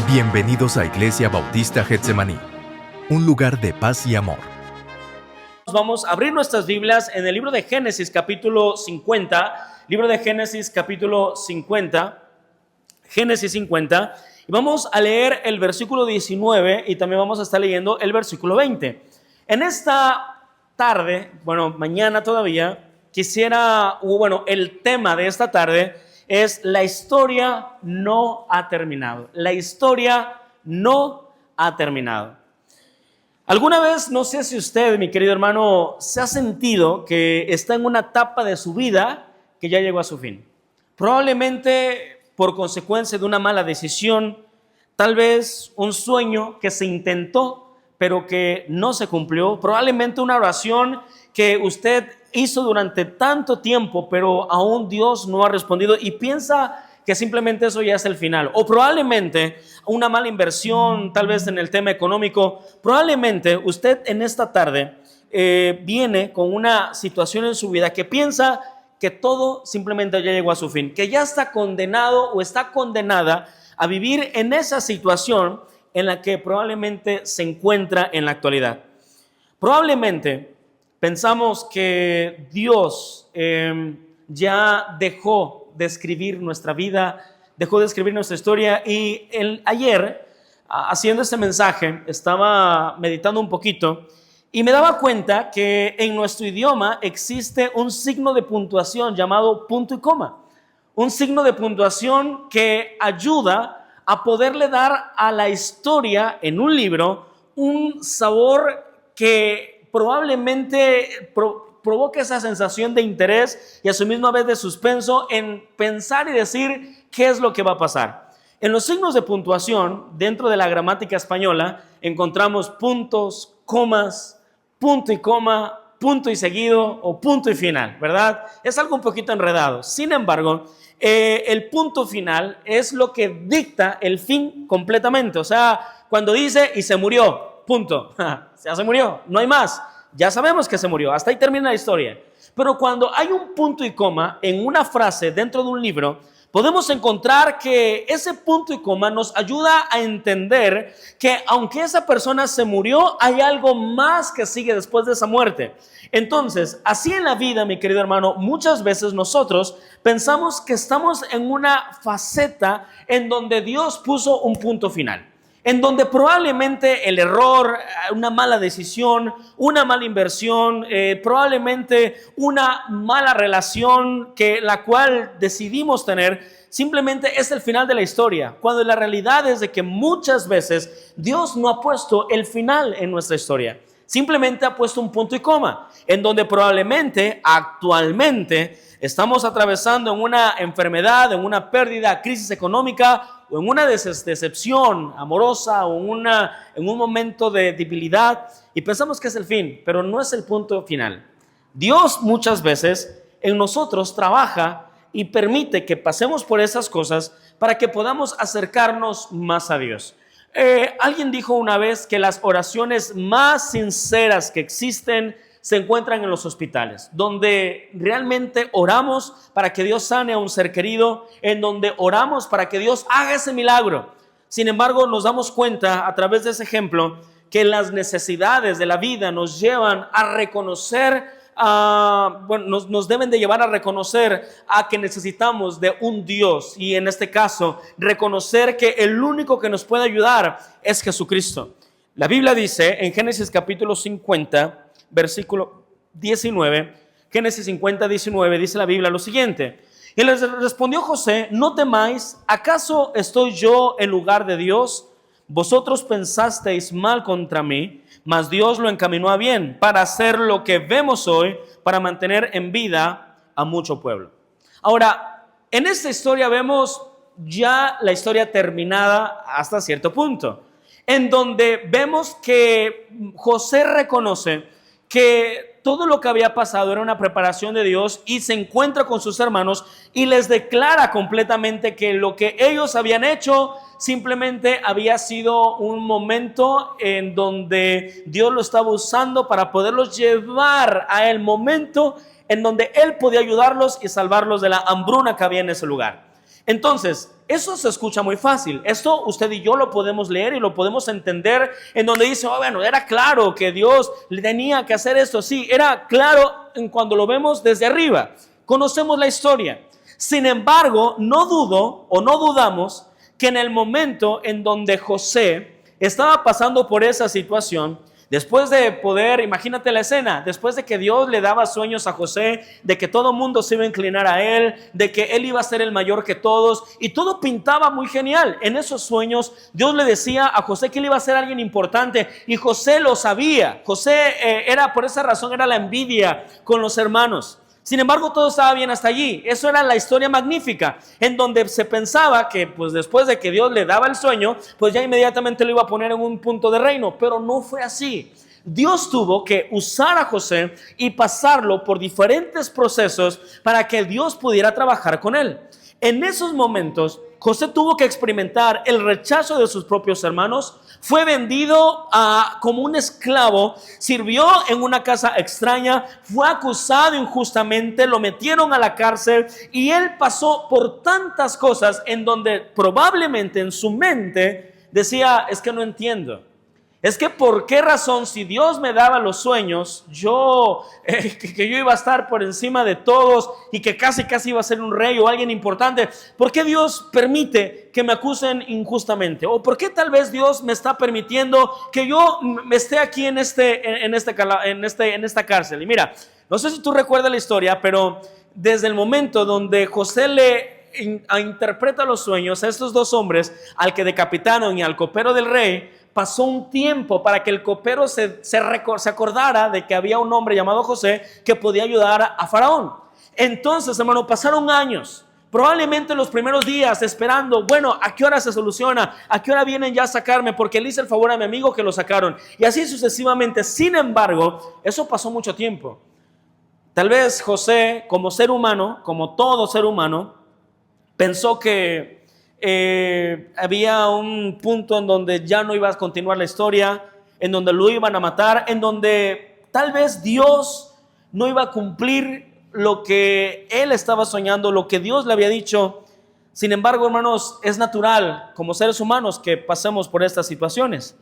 Bienvenidos a Iglesia Bautista Getsemaní, un lugar de paz y amor. Vamos a abrir nuestras Biblias en el libro de Génesis capítulo 50, libro de Génesis capítulo 50, Génesis 50, y vamos a leer el versículo 19 y también vamos a estar leyendo el versículo 20. En esta tarde, mañana todavía, el tema de esta tarde es: la historia no ha terminado. La historia no ha terminado. ¿Alguna vez, no sé si usted, mi querido hermano, se ha sentido que está en una etapa de su vida que ya llegó a su fin? Probablemente por consecuencia de una mala decisión, tal vez un sueño que se intentó pero que no se cumplió, probablemente una oración que usted hizo durante tanto tiempo, pero aún Dios no ha respondido y piensa que simplemente eso ya es el final. O probablemente una mala inversión, tal vez en el tema económico. Probablemente usted en esta tarde viene con una situación en su vida que piensa que todo simplemente ya llegó a su fin, que ya está condenado o está condenada a vivir en esa situación en la que probablemente se encuentra en la actualidad. Probablemente pensamos que Dios ya dejó de escribir nuestra vida, dejó de escribir nuestra historia. Y ayer, haciendo este mensaje, estaba meditando un poquito y me daba cuenta que en nuestro idioma existe un signo de puntuación llamado punto y coma. Un signo de puntuación que ayuda a poderle dar a la historia en un libro un sabor que probablemente provoque esa sensación de interés y a su misma vez de suspenso en pensar y decir qué es lo que va a pasar. En los signos de puntuación, dentro de la gramática española, encontramos puntos, comas, punto y coma, punto y seguido o punto y final, ¿verdad? Es algo un poquito enredado. Sin embargo, el punto final es lo que dicta el fin completamente. O sea, cuando dice y se murió, punto, ya se murió, no hay más, ya sabemos que se murió, hasta ahí termina la historia. Pero cuando hay un punto y coma en una frase dentro de un libro, podemos encontrar que ese punto y coma nos ayuda a entender que aunque esa persona se murió, hay algo más que sigue después de esa muerte. Entonces, así en la vida, mi querido hermano, muchas veces nosotros pensamos que estamos en una faceta en donde Dios puso un punto final, en donde probablemente el error, una mala decisión, una mala inversión, probablemente una mala relación que la cual decidimos tener, simplemente es el final de la historia, cuando la realidad es de que muchas veces Dios no ha puesto el final en nuestra historia. Simplemente ha puesto un punto y coma, en donde probablemente actualmente estamos atravesando en una enfermedad, en una pérdida, crisis económica, o en una decepción amorosa, o en un momento de debilidad, y pensamos que es el fin, pero no es el punto final. Dios muchas veces en nosotros trabaja y permite que pasemos por esas cosas para que podamos acercarnos más a Dios. Alguien dijo una vez que las oraciones más sinceras que existen se encuentran en los hospitales, donde realmente oramos para que Dios sane a un ser querido, en donde oramos para que Dios haga ese milagro. Sin embargo, nos damos cuenta a través de ese ejemplo que las necesidades de la vida nos llevan a reconocer, nos deben de llevar a reconocer a que necesitamos de un Dios, y en este caso reconocer que el único que nos puede ayudar es Jesucristo. La Biblia dice en Génesis capítulo 50, versículo 19, Génesis 50, 19, dice la Biblia lo siguiente: y les respondió José: no temáis, ¿acaso estoy yo en lugar de Dios? Vosotros pensasteis mal contra mí, mas Dios lo encaminó a bien, para hacer lo que vemos hoy, para mantener en vida a mucho pueblo. Ahora, en esta historia vemos ya la historia terminada hasta cierto punto, en donde vemos que José reconoce que todo lo que había pasado era una preparación de Dios, y se encuentra con sus hermanos y les declara completamente que lo que ellos habían hecho simplemente había sido un momento en donde Dios lo estaba usando para poderlos llevar a el momento en donde Él podía ayudarlos y salvarlos de la hambruna que había en ese lugar. Entonces, eso se escucha muy fácil. Esto usted y yo lo podemos leer y lo podemos entender en donde dice, bueno, era claro que Dios le tenía que hacer esto. Sí, era claro cuando lo vemos desde arriba. Conocemos la historia. Sin embargo, no dudo o no dudamos que en el momento en donde José estaba pasando por esa situación, después de poder, imagínate la escena, después de que Dios le daba sueños a José, de que todo mundo se iba a inclinar a él, de que él iba a ser el mayor que todos, y todo pintaba muy genial. En esos sueños Dios le decía a José que él iba a ser alguien importante, y José lo sabía. José era, por esa razón, era la envidia con los hermanos. Sin embargo, todo estaba bien hasta allí. Eso era la historia magnífica, en donde se pensaba que pues después de que Dios le daba el sueño, pues ya inmediatamente lo iba a poner en un punto de reino. Pero no fue así. Dios tuvo que usar a José y pasarlo por diferentes procesos para que Dios pudiera trabajar con él. En esos momentos, José tuvo que experimentar el rechazo de sus propios hermanos, fue vendido como un esclavo, sirvió en una casa extraña, fue acusado injustamente, lo metieron a la cárcel y él pasó por tantas cosas en donde probablemente en su mente decía, es que no entiendo. Es que por qué razón si Dios me daba los sueños, que yo iba a estar por encima de todos y que casi iba a ser un rey o alguien importante, ¿por qué Dios permite que me acusen injustamente? ¿O por qué tal vez Dios me está permitiendo que yo me esté aquí en esta cárcel? Y mira, no sé si tú recuerdas la historia, pero desde el momento donde José le interpreta los sueños a estos dos hombres, al que decapitaron y al copero del rey, pasó un tiempo para que el copero se acordara de que había un hombre llamado José que podía ayudar a Faraón. Entonces, hermano, pasaron años, probablemente los primeros días esperando, bueno, ¿a qué hora se soluciona? ¿A qué hora vienen ya a sacarme? Porque le hice el favor a mi amigo que lo sacaron. Y así sucesivamente. Sin embargo, eso pasó mucho tiempo. Tal vez José, como ser humano, como todo ser humano, pensó que había un punto en donde ya no iba a continuar la historia, en donde lo iban a matar, en donde tal vez Dios no iba a cumplir lo que él estaba soñando, lo que Dios le había dicho. Sin embargo, hermanos, es natural como seres humanos que pasemos por estas situaciones.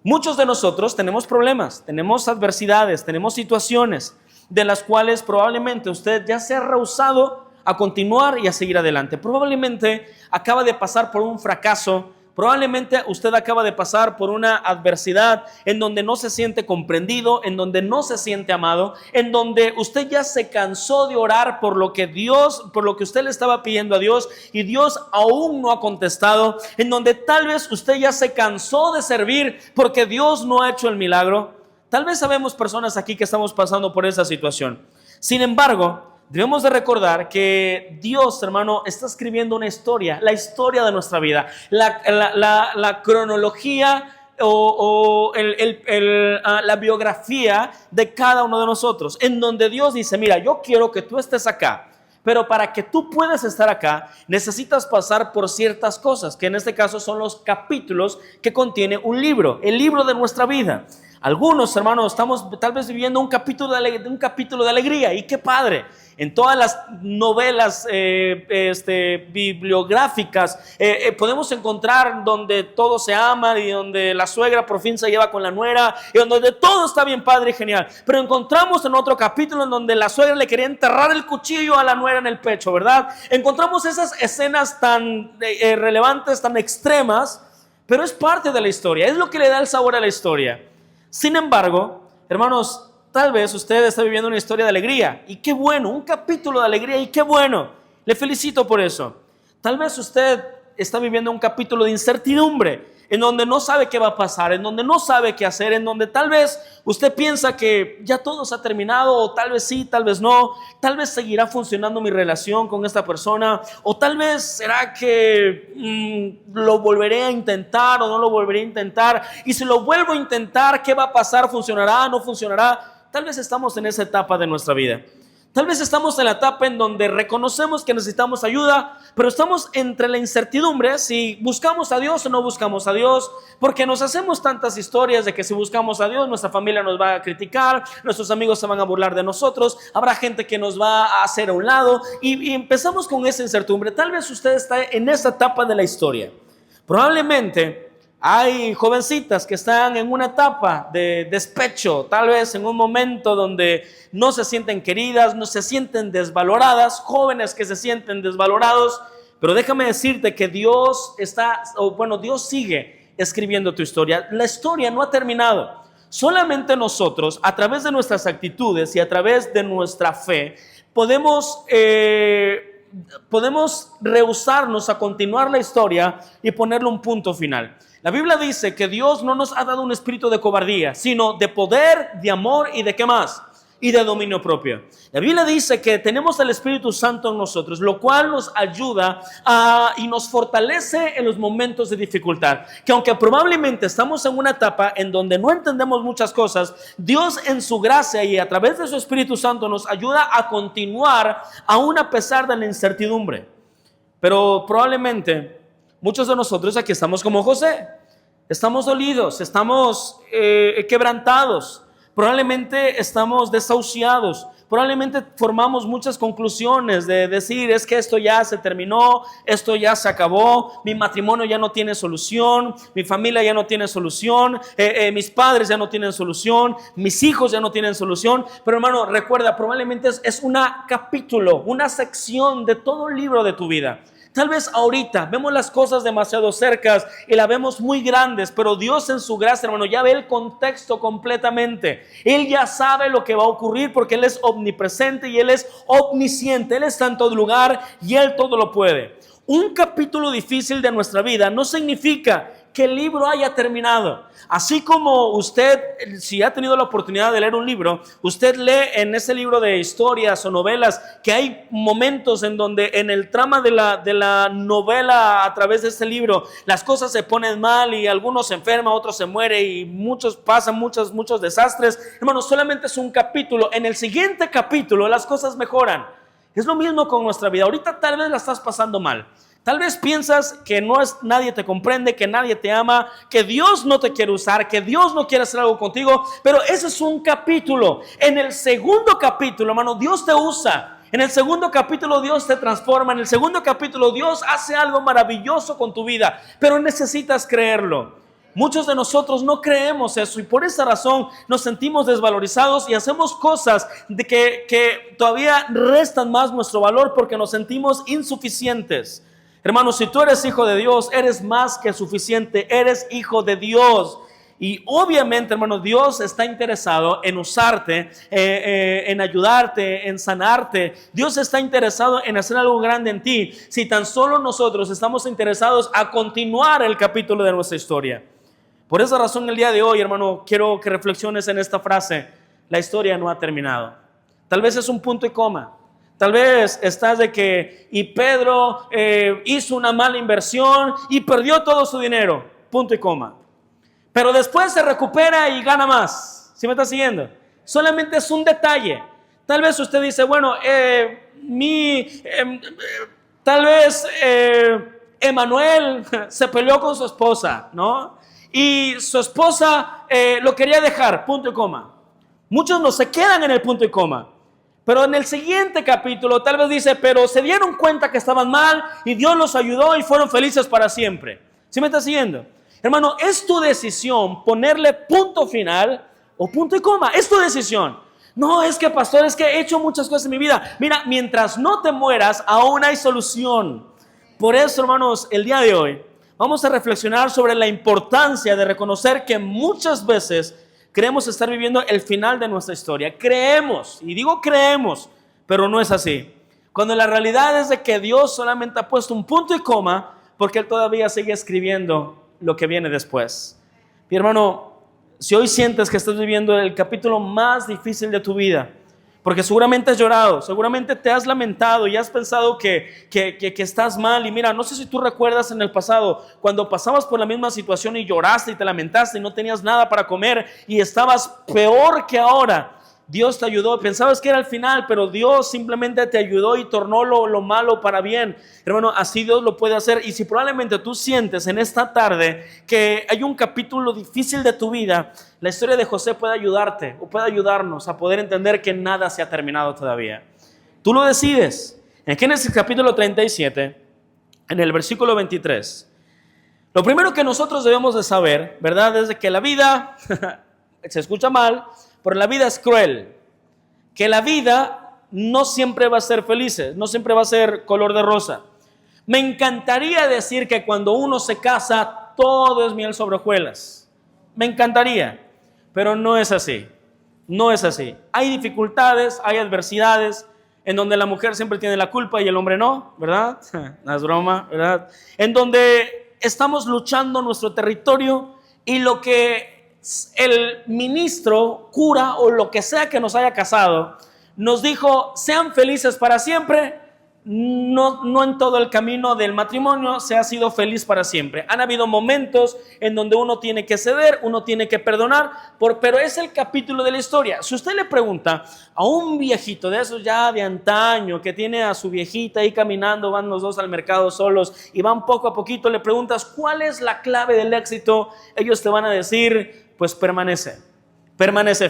Muchos de nosotros tenemos problemas, tenemos adversidades, tenemos situaciones de las cuales probablemente usted ya se ha rehusado a continuar y a seguir adelante. Probablemente acaba de pasar por un fracaso, probablemente usted acaba de pasar por una adversidad en donde no se siente comprendido, en donde no se siente amado, en donde usted ya se cansó de orar por lo que usted le estaba pidiendo a Dios y Dios aún no ha contestado, en donde tal vez usted ya se cansó de servir porque Dios no ha hecho el milagro. Tal vez sabemos personas aquí que estamos pasando por esa situación. Sin embargo, debemos de recordar que Dios, hermano, está escribiendo una historia, la historia de nuestra vida, la cronología la biografía de cada uno de nosotros, en donde Dios dice, mira, yo quiero que tú estés acá, pero para que tú puedas estar acá, necesitas pasar por ciertas cosas, que en este caso son los capítulos que contiene un libro, el libro de nuestra vida. Algunos, hermanos, estamos tal vez viviendo un capítulo de alegría, y qué padre. En todas las novelas bibliográficas podemos encontrar donde todo se ama y donde la suegra por fin se lleva con la nuera y donde todo está bien padre y genial. Pero encontramos en otro capítulo en donde la suegra le quería enterrar el cuchillo a la nuera en el pecho, ¿verdad? Encontramos esas escenas tan relevantes, tan extremas, pero es parte de la historia, es lo que le da el sabor a la historia. Sin embargo, hermanos, tal vez usted está viviendo una historia de alegría, y qué bueno, un capítulo de alegría, y qué bueno, le felicito por eso. Tal vez usted está viviendo un capítulo de incertidumbre, en donde no sabe qué va a pasar, en donde no sabe qué hacer, en donde tal vez usted piensa que ya todo se ha terminado, o tal vez sí, tal vez no, tal vez seguirá funcionando mi relación con esta persona, o tal vez será que lo volveré a intentar o no lo volveré a intentar, y si lo vuelvo a intentar, ¿qué va a pasar? ¿Funcionará? ¿No funcionará? Tal vez estamos en esa etapa de nuestra vida. Tal vez estamos en la etapa en donde reconocemos que necesitamos ayuda, pero estamos entre la incertidumbre si buscamos a Dios o no buscamos a Dios, porque nos hacemos tantas historias de que si buscamos a Dios, nuestra familia nos va a criticar, nuestros amigos se van a burlar de nosotros, habrá gente que nos va a hacer a un lado y empezamos con esa incertidumbre. Tal vez usted está en esa etapa de la historia. Probablemente hay jovencitas que están en una etapa de despecho, tal vez en un momento donde no se sienten queridas, no se sienten desvaloradas, jóvenes que se sienten desvalorados, pero déjame decirte que Dios Dios sigue escribiendo tu historia. La historia no ha terminado. Solamente nosotros, a través de nuestras actitudes y a través de nuestra fe, podemos rehusarnos a continuar la historia y ponerle un punto final. La Biblia dice que Dios no nos ha dado un espíritu de cobardía, sino de poder, de amor y de ¿qué más? Y de dominio propio. La Biblia dice que tenemos el Espíritu Santo en nosotros, lo cual nos ayuda y nos fortalece en los momentos de dificultad. Que aunque probablemente estamos en una etapa en donde no entendemos muchas cosas, Dios en su gracia y a través de su Espíritu Santo nos ayuda a continuar aún a pesar de la incertidumbre. Pero probablemente muchos de nosotros aquí estamos como José, estamos dolidos, estamos quebrantados, probablemente estamos desahuciados, probablemente formamos muchas conclusiones de decir, es que esto ya se terminó, esto ya se acabó, mi matrimonio ya no tiene solución, mi familia ya no tiene solución, mis padres ya no tienen solución, mis hijos ya no tienen solución. Pero hermano, recuerda, probablemente es un capítulo, una sección de todo el libro de tu vida. Tal vez ahorita vemos las cosas demasiado cercas y las vemos muy grandes, pero Dios en su gracia, hermano, ya ve el contexto completamente. Él ya sabe lo que va a ocurrir porque Él es omnipresente y Él es omnisciente. Él está en todo lugar y Él todo lo puede. Un capítulo difícil de nuestra vida no significa que el libro haya terminado. Así como usted, si ha tenido la oportunidad de leer un libro, usted lee en ese libro de historias o novelas que hay momentos en donde en el trama de la novela, a través de este libro, las cosas se ponen mal y algunos se enferman, otros se mueren y muchos pasan muchos desastres. Hermano, solamente es un capítulo. En el siguiente capítulo las cosas mejoran. Es lo mismo con nuestra vida. Ahorita tal vez la estás pasando mal. Tal vez piensas que nadie te comprende, que nadie te ama, que Dios no te quiere usar, que Dios no quiere hacer algo contigo, pero ese es un capítulo. En el segundo capítulo, hermano, Dios te usa. En el segundo capítulo Dios te transforma. En el segundo capítulo Dios hace algo maravilloso con tu vida, pero necesitas creerlo. Muchos de nosotros no creemos eso y por esa razón nos sentimos desvalorizados y hacemos cosas de que todavía restan más nuestro valor porque nos sentimos insuficientes. Hermano, si tú eres hijo de Dios, eres más que suficiente, eres hijo de Dios. Y obviamente, hermano, Dios está interesado en usarte, en ayudarte, en sanarte. Dios está interesado en hacer algo grande en ti, si tan solo nosotros estamos interesados a continuar el capítulo de nuestra historia. Por esa razón, el día de hoy, hermano, quiero que reflexiones en esta frase: la historia no ha terminado. Tal vez es un punto y coma. Tal vez estás de que y Pedro hizo una mala inversión y perdió todo su dinero, punto y coma. Pero después se recupera y gana más. ¿Sí me está siguiendo? Solamente es un detalle. Tal vez usted dice, bueno, tal vez Emanuel se peleó con su esposa, ¿no? Y su esposa lo quería dejar, punto y coma. Muchos no se quedan en el punto y coma. Pero en el siguiente capítulo tal vez dice, pero se dieron cuenta que estaban mal y Dios los ayudó y fueron felices para siempre. ¿Sí me está siguiendo? Hermano, es tu decisión ponerle punto final o punto y coma. Es tu decisión. No, es que pastor, es que he hecho muchas cosas en mi vida. Mira, mientras no te mueras, aún hay solución. Por eso, hermanos, el día de hoy vamos a reflexionar sobre la importancia de reconocer que muchas veces creemos estar viviendo el final de nuestra historia. Creemos, y digo creemos, pero no es así. Cuando la realidad es de que Dios solamente ha puesto un punto y coma, porque Él todavía sigue escribiendo lo que viene después. Mi hermano, si hoy sientes que estás viviendo el capítulo más difícil de tu vida, porque seguramente has llorado, seguramente te has lamentado y has pensado que estás mal. Y mira, no sé si tú recuerdas en el pasado, cuando pasabas por la misma situación y lloraste y te lamentaste y no tenías nada para comer y estabas peor que ahora. Dios te ayudó, pensabas que era el final, pero Dios simplemente te ayudó y tornó lo malo para bien. Hermano, así Dios lo puede hacer. Y si probablemente tú sientes en esta tarde que hay un capítulo difícil de tu vida, la historia de José puede ayudarte o puede ayudarnos a poder entender que nada se ha terminado todavía. Tú lo decides. En Génesis capítulo 37, en el versículo 23, lo primero que nosotros debemos de saber, ¿verdad?, es de que la vida, se escucha mal, pero la vida es cruel. Que la vida no siempre va a ser feliz, no siempre va a ser color de rosa. Me encantaría decir que cuando uno se casa, todo es miel sobre hojuelas. Me encantaría, pero no es así. No es así. Hay dificultades, hay adversidades, en donde la mujer siempre tiene la culpa y el hombre no, ¿verdad? No es broma, ¿verdad? En donde estamos luchando nuestro territorio y lo que el ministro, cura o lo que sea que nos haya casado, nos dijo, sean felices para siempre. No en todo el camino del matrimonio se ha sido feliz para siempre. Han habido momentos en donde uno tiene que ceder, uno tiene que perdonar, pero es el capítulo de la historia. Si usted le pregunta a un viejito de esos ya de antaño, que tiene a su viejita ahí caminando, van los dos al mercado solos y van poco a poquito, le preguntas ¿cuál es la clave del éxito? Ellos te van a decir, pues permanece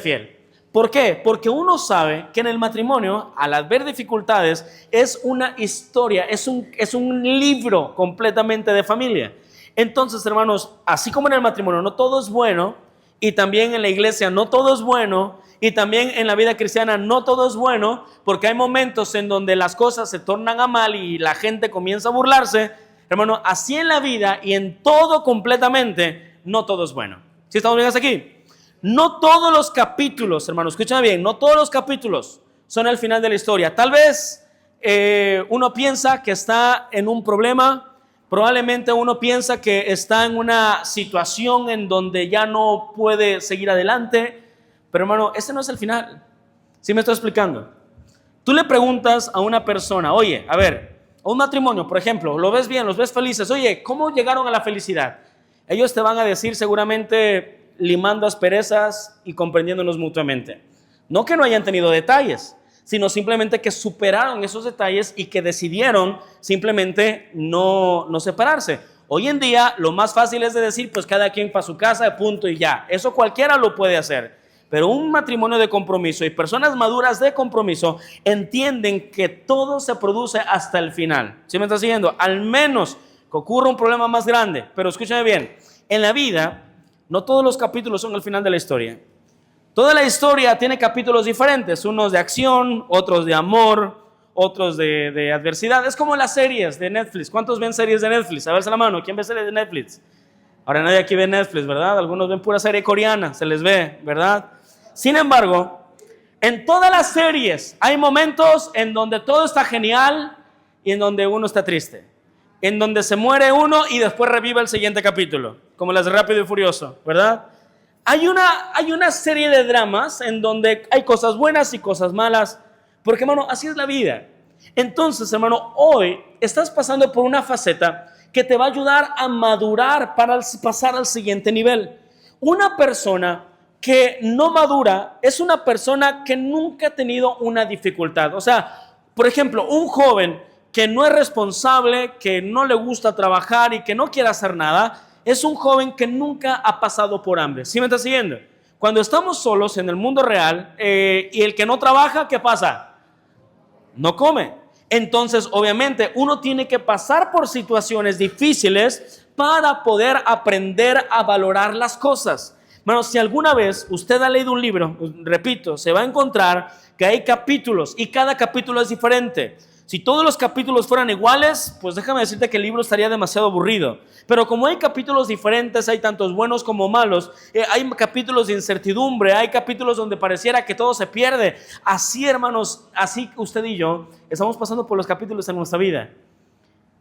fiel. ¿Por qué? Porque uno sabe que en el matrimonio, al haber dificultades, es una historia, es un libro completamente de familia. Entonces, hermanos, así como en el matrimonio no todo es bueno, y también en la iglesia no todo es bueno, y también en la vida cristiana no todo es bueno, porque hay momentos en donde las cosas se tornan a mal y la gente comienza a burlarse. Hermano, así en la vida y en todo completamente, no todo es bueno. ¿Sí estamos bien hasta aquí? No todos los capítulos, hermanos, escúchame bien, no todos los capítulos son el final de la historia. Tal vez uno piensa que está en un problema, probablemente uno piensa que está en una situación en donde ya no puede seguir adelante, pero hermano, ese no es el final. ¿Sí me estoy explicando? Tú le preguntas a una persona, oye, a ver, a un matrimonio, por ejemplo, lo ves bien, los ves felices, oye, ¿cómo llegaron a la felicidad? Ellos te van a decir seguramente limando asperezas y comprendiéndonos mutuamente. No que no hayan tenido detalles, sino simplemente que superaron esos detalles y que decidieron simplemente no separarse. Hoy en día lo más fácil es de decir, pues cada quien para su casa, punto y ya. Eso cualquiera lo puede hacer. Pero un matrimonio de compromiso y personas maduras de compromiso entienden que todo se produce hasta el final. ¿Sí me está siguiendo? Al menos que ocurra un problema más grande. Pero escúchame bien, en la vida no todos los capítulos son el final de la historia. Toda la historia tiene capítulos diferentes, unos de acción, otros de amor, otros de adversidad. Es como las series de Netflix. ¿Cuántos ven series de Netflix? A verse la mano, ¿quién ve series de Netflix? Ahora nadie aquí ve Netflix, ¿verdad? Algunos ven pura serie coreana, se les ve, ¿verdad? Sin embargo, en todas las series hay momentos en donde todo está genial y en donde uno está triste. En donde se muere uno y después revive el siguiente capítulo, como las de Rápido y Furioso, ¿verdad? Hay una serie de dramas en donde hay cosas buenas y cosas malas, porque, hermano, así es la vida. Entonces, hermano, hoy estás pasando por una faceta que te va a ayudar a madurar para pasar al siguiente nivel. Una persona que no madura es una persona que nunca ha tenido una dificultad. O sea, por ejemplo, un joven que no es responsable, que no le gusta trabajar y que no quiere hacer nada, es un joven que nunca ha pasado por hambre. ¿Sí me está siguiendo? Cuando estamos solos en el mundo real y el que no trabaja, ¿qué pasa? No come. Entonces, obviamente, uno tiene que pasar por situaciones difíciles para poder aprender a valorar las cosas. Bueno, si alguna vez usted ha leído un libro, repito, se va a encontrar que hay capítulos y cada capítulo es diferente. Si todos los capítulos fueran iguales, pues déjame decirte que el libro estaría demasiado aburrido. Pero como hay capítulos diferentes, hay tantos buenos como malos, hay capítulos de incertidumbre, hay capítulos donde pareciera que todo se pierde. Así, hermanos, así usted y yo estamos pasando por los capítulos en nuestra vida.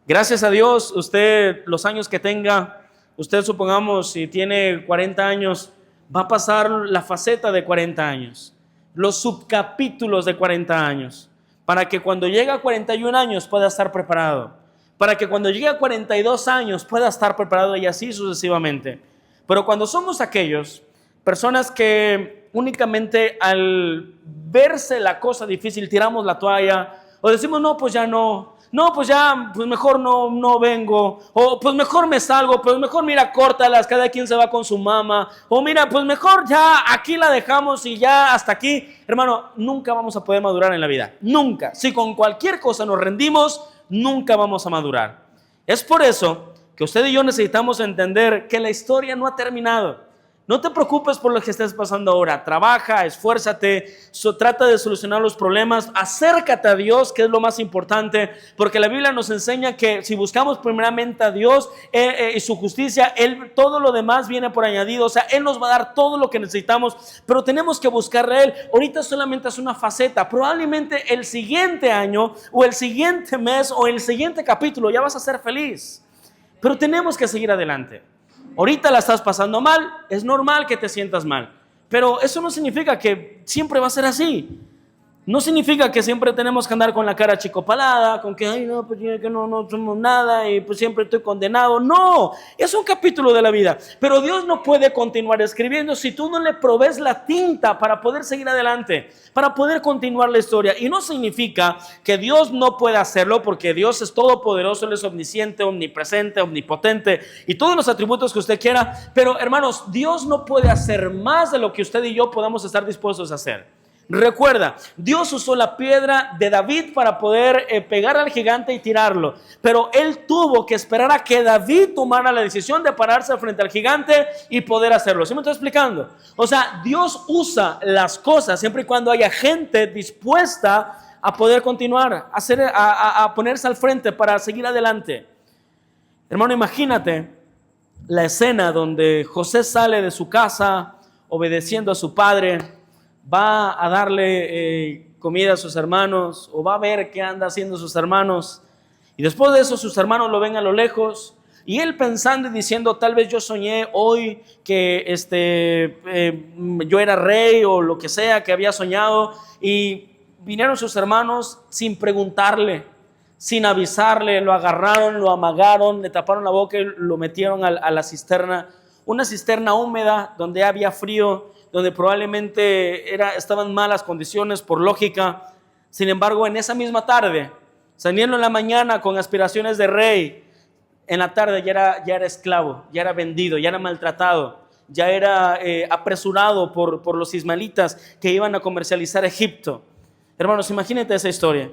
Gracias a Dios, usted, los años que tenga, usted supongamos si tiene 40 años, va a pasar la faceta de 40 años, los subcapítulos de 40 años. Para que cuando llegue a 41 años pueda estar preparado. Para que cuando llegue a 42 años pueda estar preparado y así sucesivamente. Pero cuando somos aquellos Personas que únicamente al verse la cosa difícil tiramos la toalla o decimos no, pues ya no, pues ya, pues mejor no vengo, o pues mejor me salgo, pues mejor mira, córtalas, cada quien se va con su mamá, o mira, pues mejor ya aquí la dejamos y ya hasta aquí. Hermano, nunca vamos a poder madurar en la vida, nunca. Si con cualquier cosa nos rendimos, nunca vamos a madurar. Es por eso que usted y yo necesitamos entender que la historia no ha terminado. No te preocupes por lo que estés pasando ahora. Trabaja, esfuérzate, trata de solucionar los problemas, acércate a Dios, que es lo más importante, porque la Biblia nos enseña que si buscamos primeramente a Dios y su justicia, todo lo demás viene por añadido. O sea, Él nos va a dar todo lo que necesitamos, pero tenemos que buscarle a Él. Ahorita solamente es una faceta. Probablemente el siguiente año o el siguiente mes o el siguiente capítulo ya vas a ser feliz, pero tenemos que seguir adelante. Ahorita la estás pasando mal, es normal que te sientas mal, pero eso no significa que siempre va a ser así. No significa que siempre tenemos que andar con la cara achicopalada, con que, ay, no, pues que no somos nada y pues siempre estoy condenado. No, es un capítulo de la vida, pero Dios no puede continuar escribiendo si tú no le provees la tinta para poder seguir adelante, para poder continuar la historia. Y no significa que Dios no pueda hacerlo, porque Dios es todopoderoso, Él es omnisciente, omnipresente, omnipotente y todos los atributos que usted quiera. Pero hermanos, Dios no puede hacer más de lo que usted y yo podamos estar dispuestos a hacer. Recuerda, Dios usó la piedra de David para poder pegar al gigante y tirarlo, pero Él tuvo que esperar a que David tomara la decisión de pararse frente al gigante y poder hacerlo. ¿Sí me estoy explicando? O sea, Dios usa las cosas siempre y cuando haya gente dispuesta a poder continuar, a ponerse al frente para seguir adelante. Hermano, imagínate la escena donde José sale de su casa obedeciendo a su padre, va a darle comida a sus hermanos, o va a ver qué anda haciendo sus hermanos, y después de eso sus hermanos lo ven a lo lejos, y él pensando y diciendo, tal vez yo soñé hoy que yo era rey, o lo que sea que había soñado, y vinieron sus hermanos sin preguntarle, sin avisarle, lo agarraron, lo amagaron, le taparon la boca y lo metieron a la cisterna, una cisterna húmeda donde había frío, donde probablemente estaban malas condiciones por lógica. Sin embargo, en esa misma tarde, saliendo en la mañana con aspiraciones de rey, en la tarde ya era esclavo, ya era vendido, ya era maltratado, ya era apresurado por los ismaelitas que iban a comercializar Egipto. Hermanos, imagínate esa historia.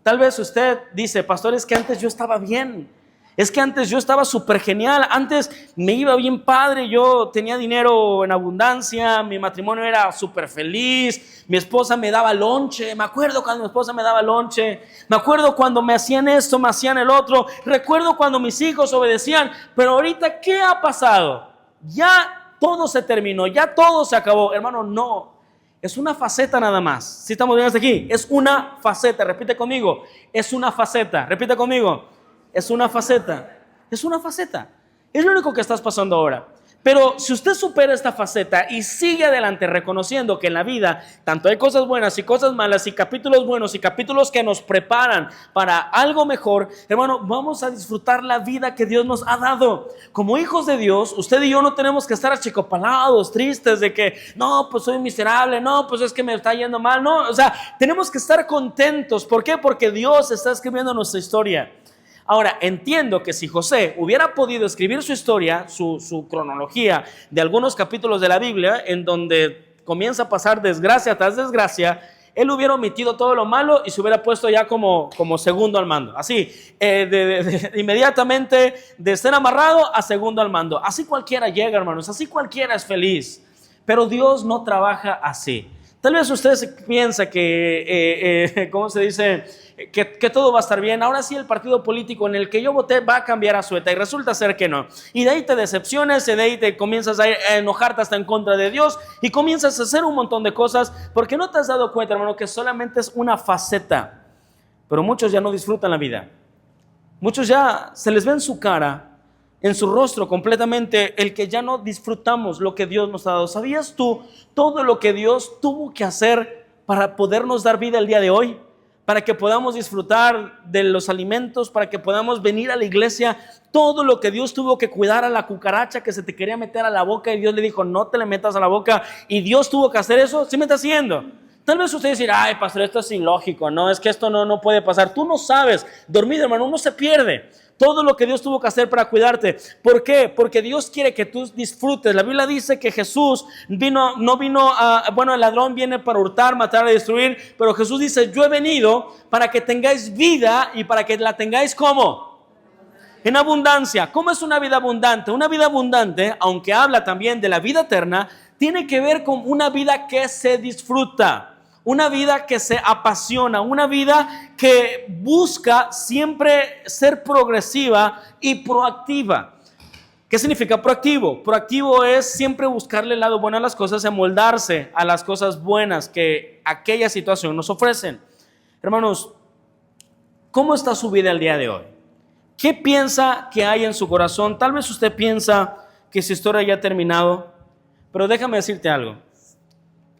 Tal vez usted dice, pastor, es que antes yo estaba bien. Es que antes yo estaba súper genial, antes me iba bien padre, yo tenía dinero en abundancia, mi matrimonio era súper feliz, mi esposa me daba lonche, me acuerdo cuando mi esposa me daba lonche, me acuerdo cuando me hacían esto, me hacían el otro, recuerdo cuando mis hijos obedecían, pero ahorita, ¿qué ha pasado? Ya todo se terminó, ya todo se acabó. Hermano, no, es una faceta nada más. Si estamos bien hasta aquí, es una faceta, repite conmigo, es una faceta, repite conmigo. Es una faceta, es una faceta. Es lo único que estás pasando ahora. Pero si usted supera esta faceta y sigue adelante reconociendo que en la vida tanto hay cosas buenas y cosas malas y capítulos buenos y capítulos que nos preparan para algo mejor, hermano, vamos a disfrutar la vida que Dios nos ha dado. Como hijos de Dios, usted y yo no tenemos que estar achicopalados, tristes de que no, pues soy miserable, no, pues es que me está yendo mal, no, o sea, tenemos que estar contentos. ¿Por qué? Porque Dios está escribiendo nuestra historia. Ahora, entiendo que si José hubiera podido escribir su historia, su cronología de algunos capítulos de la Biblia, en donde comienza a pasar desgracia tras desgracia, él hubiera omitido todo lo malo y se hubiera puesto ya como segundo al mando. Así, inmediatamente de ser amarrado a segundo al mando. Así cualquiera llega, hermanos, así cualquiera es feliz. Pero Dios no trabaja así. Tal vez usted piensa que, ¿cómo se dice? Que todo va a estar bien. Ahora sí el partido político en el que yo voté va a cambiar a sueta, y resulta ser que no. Y de ahí te decepcionas, y de ahí te comienzas a enojarte hasta en contra de Dios y comienzas a hacer un montón de cosas porque no te has dado cuenta, hermano, que solamente es una faceta. Pero muchos ya no disfrutan la vida. Muchos ya se les ve en su cara, en su rostro completamente, el que ya no disfrutamos lo que Dios nos ha dado. ¿Sabías tú todo lo que Dios tuvo que hacer para podernos dar vida el día de hoy? para que podamos disfrutar de los alimentos, para que podamos venir a la iglesia. Todo lo que Dios tuvo que cuidar a la cucaracha que se te quería meter a la boca y Dios le dijo, no te le metas a la boca, y Dios tuvo que hacer eso. ¿Sí me está haciendo? Tal vez usted dirá, ay, pastor, esto es ilógico, no, es que esto no puede pasar. Tú no sabes, dormido, hermano, uno se pierde. Todo lo que Dios tuvo que hacer para cuidarte. ¿Por qué? Porque Dios quiere que tú disfrutes. La Biblia dice que Jesús no vino el ladrón viene para hurtar, matar y destruir, pero Jesús dice, yo he venido para que tengáis vida y para que la tengáis ¿cómo? En abundancia. ¿Cómo es una vida abundante? Una vida abundante, aunque habla también de la vida eterna, tiene que ver con una vida que se disfruta. Una vida que se apasiona, una vida que busca siempre ser progresiva y proactiva. ¿Qué significa proactivo? Proactivo es siempre buscarle el lado bueno a las cosas y amoldarse a las cosas buenas que aquella situación nos ofrecen. Hermanos, ¿cómo está su vida el día de hoy? ¿Qué piensa que hay en su corazón? Tal vez usted piensa que su historia ya ha terminado, pero déjame decirte algo.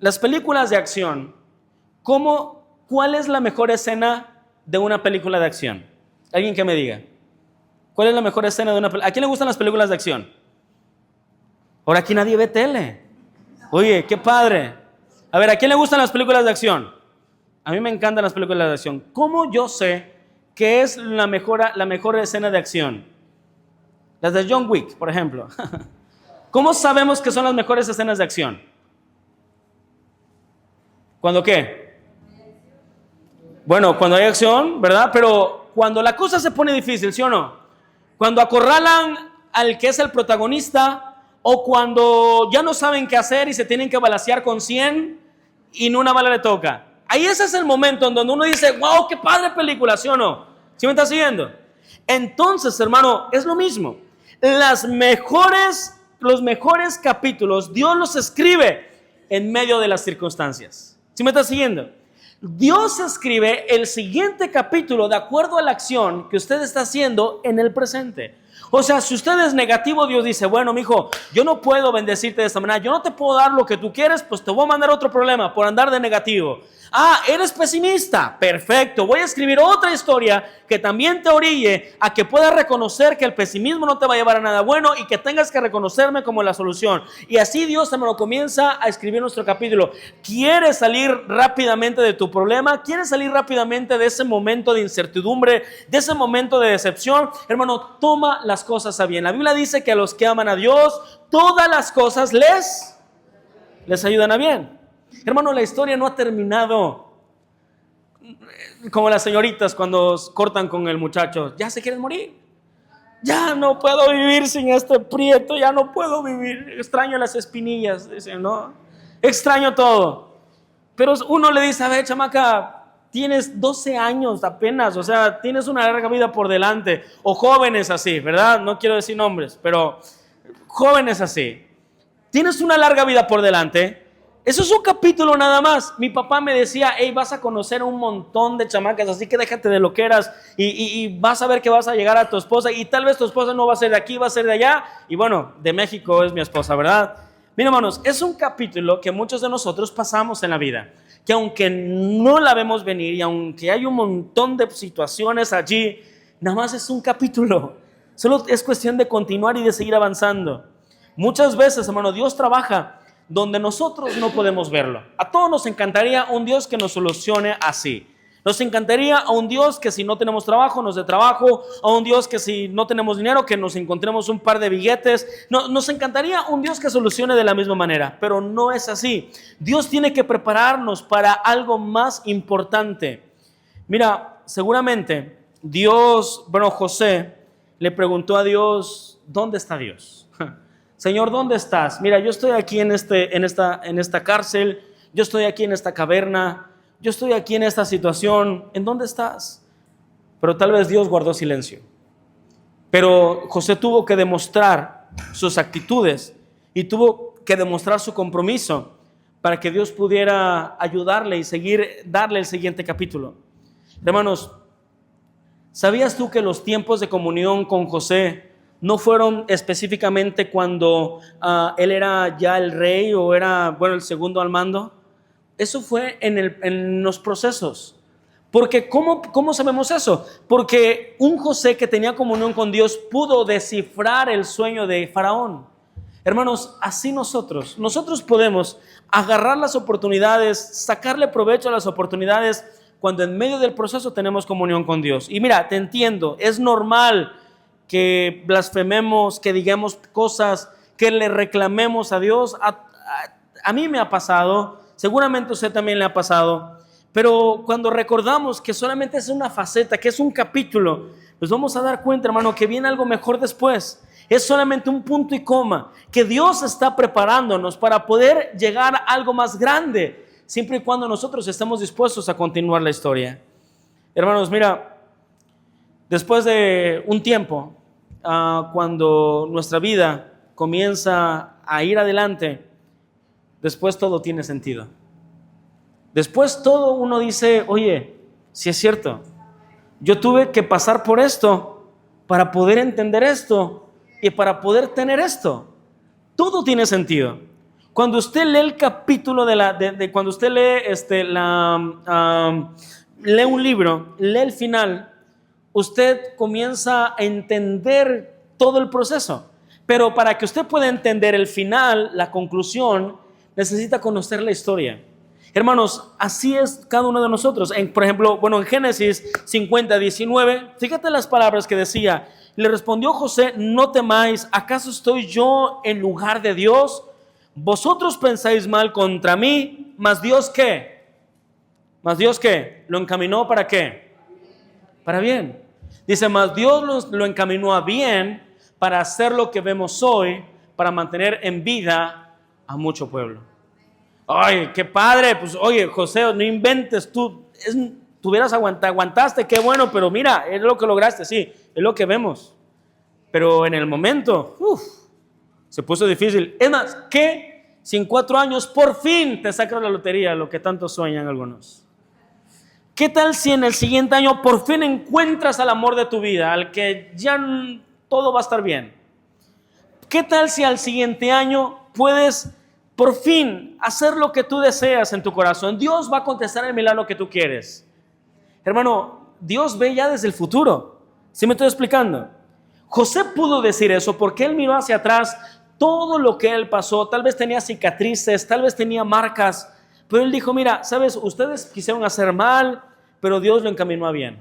Las películas de acción, ¿cuál es la mejor escena de una película de acción? Alguien que me diga. ¿Cuál es la mejor escena de una película? ¿A quién le gustan las películas de acción? Ahora aquí nadie ve tele. Oye, qué padre. A ver, ¿a quién le gustan las películas de acción? A mí me encantan las películas de acción. ¿Cómo yo sé qué es la mejor escena de acción? Las de John Wick, por ejemplo. ¿Cómo sabemos que son las mejores escenas de acción? ¿Cuándo qué? Bueno, cuando hay acción, ¿verdad? Pero cuando la cosa se pone difícil, ¿sí o no? Cuando acorralan al que es el protagonista, o cuando ya no saben qué hacer y se tienen que balacear con 100 y no una bala le toca. Ahí ese es el momento en donde uno dice, wow, qué padre película, ¿sí o no? ¿Sí me está siguiendo? Entonces, hermano, es lo mismo. Los mejores capítulos, Dios los escribe en medio de las circunstancias. ¿Sí me está siguiendo? Dios escribe el siguiente capítulo de acuerdo a la acción que usted está haciendo en el presente. O sea, si usted es negativo, Dios dice, bueno, mijo, yo no puedo bendecirte de esta manera, yo no te puedo dar lo que tú quieres, pues te voy a mandar otro problema por andar de negativo. Ah, eres pesimista, perfecto, voy a escribir otra historia que también te orille a que puedas reconocer que el pesimismo no te va a llevar a nada bueno y que tengas que reconocerme como la solución. Y así Dios te lo comienza a escribir nuestro capítulo. ¿Quieres salir rápidamente de tu problema? ¿Quieres salir rápidamente de ese momento de incertidumbre, de ese momento de decepción? Hermano, toma las cosas a bien. La Biblia dice que a los que aman a Dios, todas las cosas les ayudan a bien. Hermano, la historia no ha terminado. Como las señoritas cuando cortan con el muchacho, ya se quieren morir. Ya no puedo vivir sin este prieto, ya no puedo vivir. Extraño las espinillas, dicen, ¿no? Extraño todo. Pero uno le dice, a ver, chamaca, tienes 12 años apenas, o sea, tienes una larga vida por delante. O jóvenes así, ¿verdad? No quiero decir nombres, pero jóvenes así. Tienes una larga vida por delante. Eso es un capítulo nada más. Mi papá me decía, hey, vas a conocer un montón de chamacas, así que déjate de loqueras y vas a ver que vas a llegar a tu esposa y tal vez tu esposa no va a ser de aquí, va a ser de allá. Y bueno, de México es mi esposa, ¿verdad? Mira, hermanos, es un capítulo que muchos de nosotros pasamos en la vida, que aunque no la vemos venir y aunque hay un montón de situaciones allí, nada más es un capítulo. Solo es cuestión de continuar y de seguir avanzando. Muchas veces, hermano, Dios trabaja donde nosotros no podemos verlo. A todos nos encantaría un Dios que nos solucione así. Nos encantaría a un Dios que si no tenemos trabajo, nos dé trabajo. A un Dios que si no tenemos dinero, que nos encontremos un par de billetes. Nos encantaría un Dios que solucione de la misma manera, pero no es así. Dios tiene que prepararnos para algo más importante. Mira, seguramente José le preguntó a Dios, ¿dónde está Dios? Señor, ¿dónde estás? Mira, yo estoy aquí en esta cárcel, yo estoy aquí en esta caverna, yo estoy aquí en esta situación, ¿en dónde estás? Pero tal vez Dios guardó silencio. Pero José tuvo que demostrar sus actitudes y tuvo que demostrar su compromiso para que Dios pudiera ayudarle y darle el siguiente capítulo. Hermanos, ¿sabías tú que los tiempos de comunión con José no fueron específicamente cuando él era ya el rey o era, el segundo al mando? Eso fue en los procesos. Porque ¿cómo sabemos eso? Porque un José que tenía comunión con Dios pudo descifrar el sueño de Faraón. Hermanos, así nosotros podemos agarrar las oportunidades, sacarle provecho a las oportunidades cuando en medio del proceso tenemos comunión con Dios. Y mira, te entiendo, es normal que blasfememos, que digamos cosas, que le reclamemos a Dios. A mí me ha pasado, seguramente a usted también le ha pasado, pero cuando recordamos que solamente es una faceta, que es un capítulo, nos vamos a dar cuenta, hermano, que viene algo mejor después. Es solamente un punto y coma, que Dios está preparándonos para poder llegar a algo más grande, siempre y cuando nosotros estemos dispuestos a continuar la historia. Hermanos, mira, después de un tiempo, cuando nuestra vida comienza a ir adelante, después todo tiene sentido. Después todo uno dice, oye, si es cierto, yo tuve que pasar por esto para poder entender esto y para poder tener esto. Todo tiene sentido. Cuando usted lee el capítulo cuando usted lee un libro, lee el final, usted comienza a entender todo el proceso. Pero para que usted pueda entender el final, la conclusión, necesita conocer la historia. Hermanos, así es cada uno de nosotros. Por ejemplo, en Génesis 50, 19, fíjate las palabras que decía. Le respondió José, no temáis, ¿acaso estoy yo en lugar de Dios? Vosotros pensáis mal contra mí, mas Dios ¿qué? ¿Mas Dios qué? ¿Lo encaminó para qué? Para bien. Dice, mas Dios lo encaminó a bien para hacer lo que vemos hoy, para mantener en vida a mucho pueblo. Ay, qué padre, pues oye, José, no inventes, tú hubieras aguantaste, qué bueno, pero mira, es lo que lograste, sí, es lo que vemos. Pero en el momento, se puso difícil. Es más, ¿qué? Si en 4 años por fin te sacas la lotería, lo que tanto sueñan algunos. ¿Qué tal si en el siguiente año por fin encuentras al amor de tu vida, al que ya todo va a estar bien? ¿Qué tal si al siguiente año puedes por fin hacer lo que tú deseas en tu corazón? Dios va a contestar el milagro que tú quieres. Hermano, Dios ve ya desde el futuro. ¿Sí me estoy explicando? José pudo decir eso porque él miró hacia atrás todo lo que él pasó. Tal vez tenía cicatrices, tal vez tenía marcas, pero él dijo, mira, sabes, ustedes quisieron hacer mal, pero Dios lo encaminó a bien.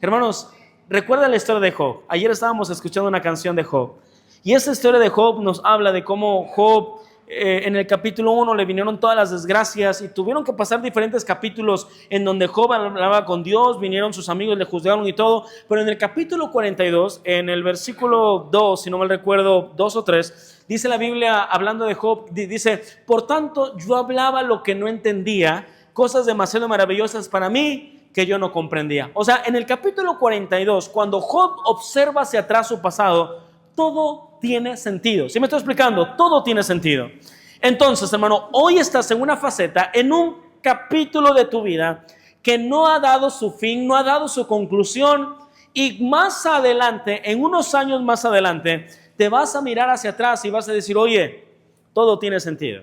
Hermanos, recuerda la historia de Job. Ayer estábamos escuchando una canción de Job, y esa historia de Job nos habla de cómo Job, en el capítulo 1 le vinieron todas las desgracias y tuvieron que pasar diferentes capítulos en donde Job hablaba con Dios, vinieron sus amigos, le juzgaron y todo, pero en el capítulo 42, en el versículo 2, si no mal recuerdo, 2 o 3, dice la Biblia, hablando de Job, dice, por tanto yo hablaba lo que no entendía, cosas demasiado maravillosas para mí que yo no comprendía. O sea, en el capítulo 42, cuando Job observa hacia atrás su pasado, todo tiene sentido. ¿Sí me estoy explicando? Todo tiene sentido. Entonces, hermano, hoy estás en una faceta, en un capítulo de tu vida que no ha dado su fin, no ha dado su conclusión, y más adelante, en unos años más adelante, te vas a mirar hacia atrás y vas a decir, oye, todo tiene sentido.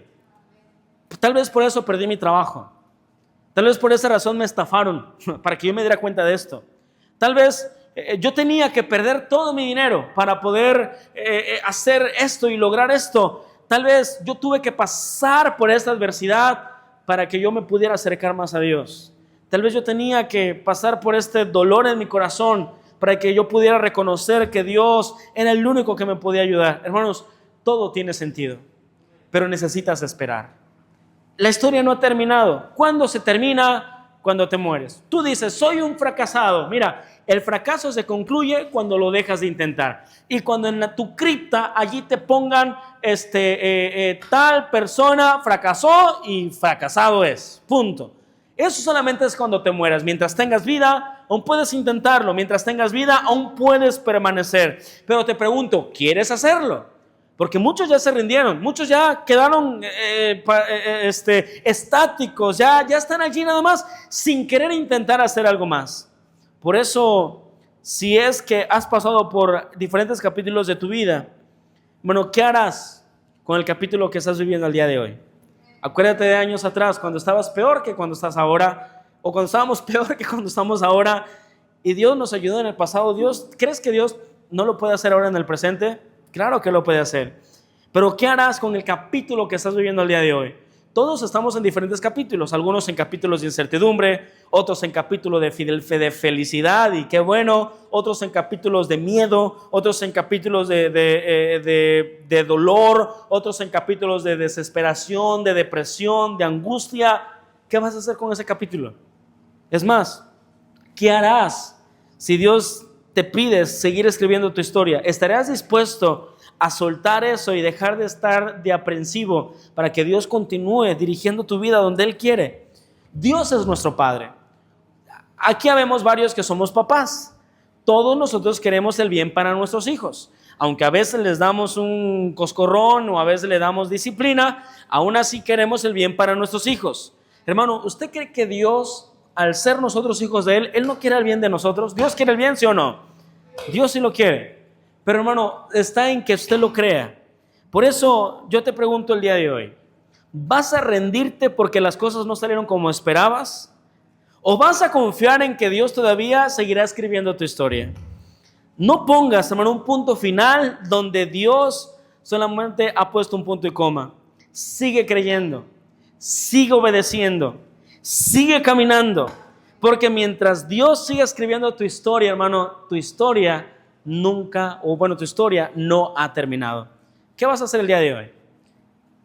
Tal vez por eso perdí mi trabajo. Tal vez por esa razón me estafaron, para que yo me diera cuenta de esto. Tal vez yo tenía que perder todo mi dinero para poder hacer esto y lograr esto. Tal vez yo tuve que pasar por esta adversidad para que yo me pudiera acercar más a Dios. Tal vez yo tenía que pasar por este dolor en mi corazón para que yo pudiera reconocer que Dios era el único que me podía ayudar. Hermanos, todo tiene sentido, pero necesitas esperar. La historia no ha terminado. ¿Cuándo se termina? Cuando te mueres. Tú dices, soy un fracasado. Mira, el fracaso se concluye cuando lo dejas de intentar. Y cuando en tu cripta allí te pongan tal persona fracasó y fracasado es. Punto. Eso solamente es cuando te mueras. Mientras tengas vida, aún puedes intentarlo. Mientras tengas vida, aún puedes permanecer. Pero te pregunto, ¿quieres hacerlo? Porque muchos ya se rindieron, muchos ya quedaron estáticos, ya están allí nada más sin querer intentar hacer algo más. Por eso, si es que has pasado por diferentes capítulos de tu vida, bueno, ¿qué harás con el capítulo que estás viviendo al día de hoy? Acuérdate de años atrás, cuando estabas peor que cuando estás ahora, o cuando estábamos peor que cuando estamos ahora, y Dios nos ayudó en el pasado. ¿Crees que Dios no lo puede hacer ahora en el presente? Claro que lo puede hacer. Pero ¿qué harás con el capítulo que estás viviendo el día de hoy? Todos estamos en diferentes capítulos, algunos en capítulos de incertidumbre, otros en capítulos de felicidad, y qué bueno, otros en capítulos de miedo, otros en capítulos de dolor, otros en capítulos de desesperación, de depresión, de angustia. ¿Qué vas a hacer con ese capítulo? Es más, ¿qué harás si Dios te pide seguir escribiendo tu historia? ¿Estarás dispuesto a soltar eso y dejar de estar de aprensivo para que Dios continúe dirigiendo tu vida donde Él quiere? Dios es nuestro Padre. Aquí habemos varios que somos papás. Todos nosotros queremos el bien para nuestros hijos. Aunque a veces les damos un coscorrón o a veces le damos disciplina, aún así queremos el bien para nuestros hijos. Hermano, ¿usted cree que Dios, al ser nosotros hijos de Él no quiere el bien de nosotros? ¿Dios quiere el bien, sí o no? Dios sí lo quiere. Pero hermano, está en que usted lo crea. Por eso yo te pregunto el día de hoy, ¿vas a rendirte porque las cosas no salieron como esperabas? ¿O vas a confiar en que Dios todavía seguirá escribiendo tu historia? No pongas, hermano, un punto final donde Dios solamente ha puesto un punto y coma. Sigue creyendo, sigue obedeciendo, sigue caminando. Porque mientras Dios siga escribiendo tu historia, hermano, tu historia tu historia no ha terminado. ¿Qué vas a hacer el día de hoy?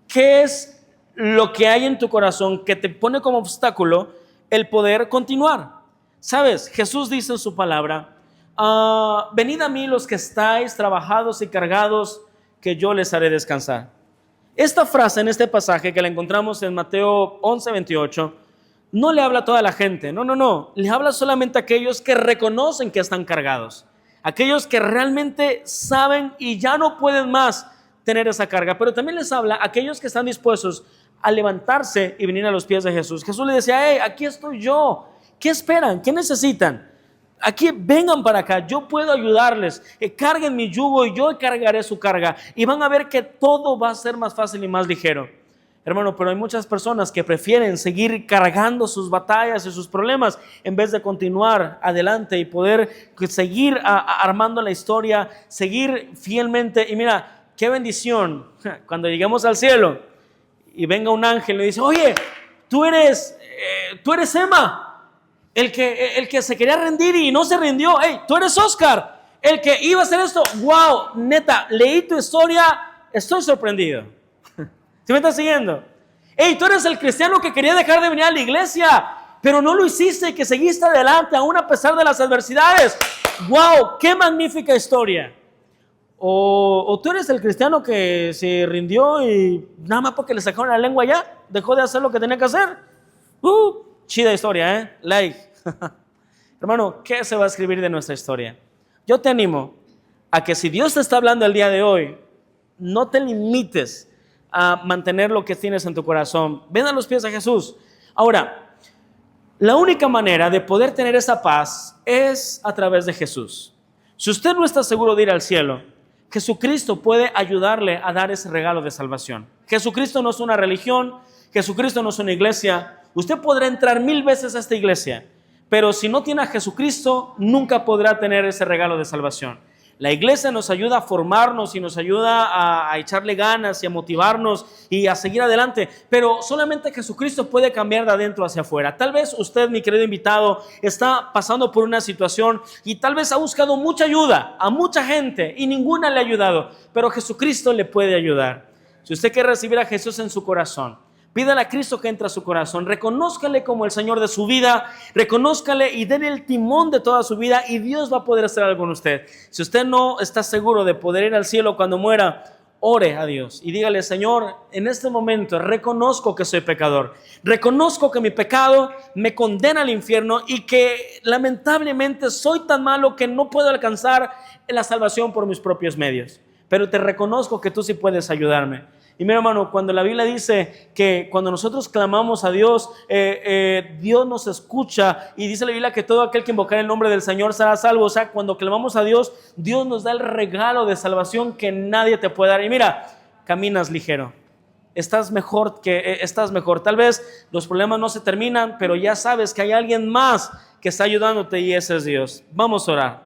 ¿Qué es lo que hay en tu corazón que te pone como obstáculo el poder continuar? ¿Sabes? Jesús dice en su palabra, venid a mí los que estáis trabajados y cargados, que yo les haré descansar. Esta frase en este pasaje que la encontramos en Mateo 11:28, no le habla a toda la gente, no, le habla solamente a aquellos que reconocen que están cargados. Aquellos que realmente saben y ya no pueden más tener esa carga, pero también les habla a aquellos que están dispuestos a levantarse y venir a los pies de Jesús. Jesús le decía, hey, aquí estoy yo. ¿Qué esperan? ¿Qué necesitan? Aquí vengan para acá, yo puedo ayudarles. Carguen mi yugo y yo cargaré su carga. Y van a ver que todo va a ser más fácil y más ligero. Hermano, pero hay muchas personas que prefieren seguir cargando sus batallas y sus problemas en vez de continuar adelante y poder seguir armando la historia, seguir fielmente. Y mira, qué bendición cuando lleguemos al cielo y venga un ángel y le dice, oye, tú eres Emma, el que se quería rendir y no se rindió. Hey, tú eres Oscar, el que iba a hacer esto. Wow, neta, leí tu historia, estoy sorprendido. ¿Sí me estás siguiendo? Hey, tú eres el cristiano que quería dejar de venir a la iglesia, pero no lo hiciste y que seguiste adelante aún a pesar de las adversidades. ¡Wow! ¡Qué magnífica historia! O tú eres el cristiano que se rindió y nada más porque le sacaron la lengua ya, dejó de hacer lo que tenía que hacer. Chida historia, ¿eh? Like. Hermano, ¿qué se va a escribir de nuestra historia? Yo te animo a que si Dios te está hablando el día de hoy, no te limites a mantener lo que tienes en tu corazón. Ven a los pies de Jesús. Ahora, la única manera de poder tener esa paz es a través de Jesús. Si usted no está seguro de ir al cielo, Jesucristo puede ayudarle a dar ese regalo de salvación. Jesucristo no es una religión, Jesucristo no es una iglesia. Usted podrá entrar 1000 veces a esta iglesia, pero si no tiene a Jesucristo, nunca podrá tener ese regalo de salvación. La iglesia nos ayuda a formarnos y nos ayuda a echarle ganas y a motivarnos y a seguir adelante, pero solamente Jesucristo puede cambiar de adentro hacia afuera. Tal vez usted, mi querido invitado, está pasando por una situación y tal vez ha buscado mucha ayuda a mucha gente y ninguna le ha ayudado, pero Jesucristo le puede ayudar. Si usted quiere recibir a Jesús en su corazón, pídale a Cristo que entre a su corazón, reconózcale como el Señor de su vida, reconózcale y denle el timón de toda su vida y Dios va a poder hacer algo en usted. Si usted no está seguro de poder ir al cielo cuando muera, ore a Dios y dígale, Señor, en este momento reconozco que soy pecador, reconozco que mi pecado me condena al infierno y que lamentablemente soy tan malo que no puedo alcanzar la salvación por mis propios medios, pero te reconozco que tú sí puedes ayudarme. Y mira, hermano, cuando la Biblia dice que cuando nosotros clamamos a Dios, Dios nos escucha, y dice la Biblia que todo aquel que invocar el nombre del Señor será salvo. O sea, cuando clamamos a Dios, Dios nos da el regalo de salvación que nadie te puede dar. Y mira, caminas ligero, estás mejor. Tal vez los problemas no se terminan, pero ya sabes que hay alguien más que está ayudándote y ese es Dios. Vamos a orar.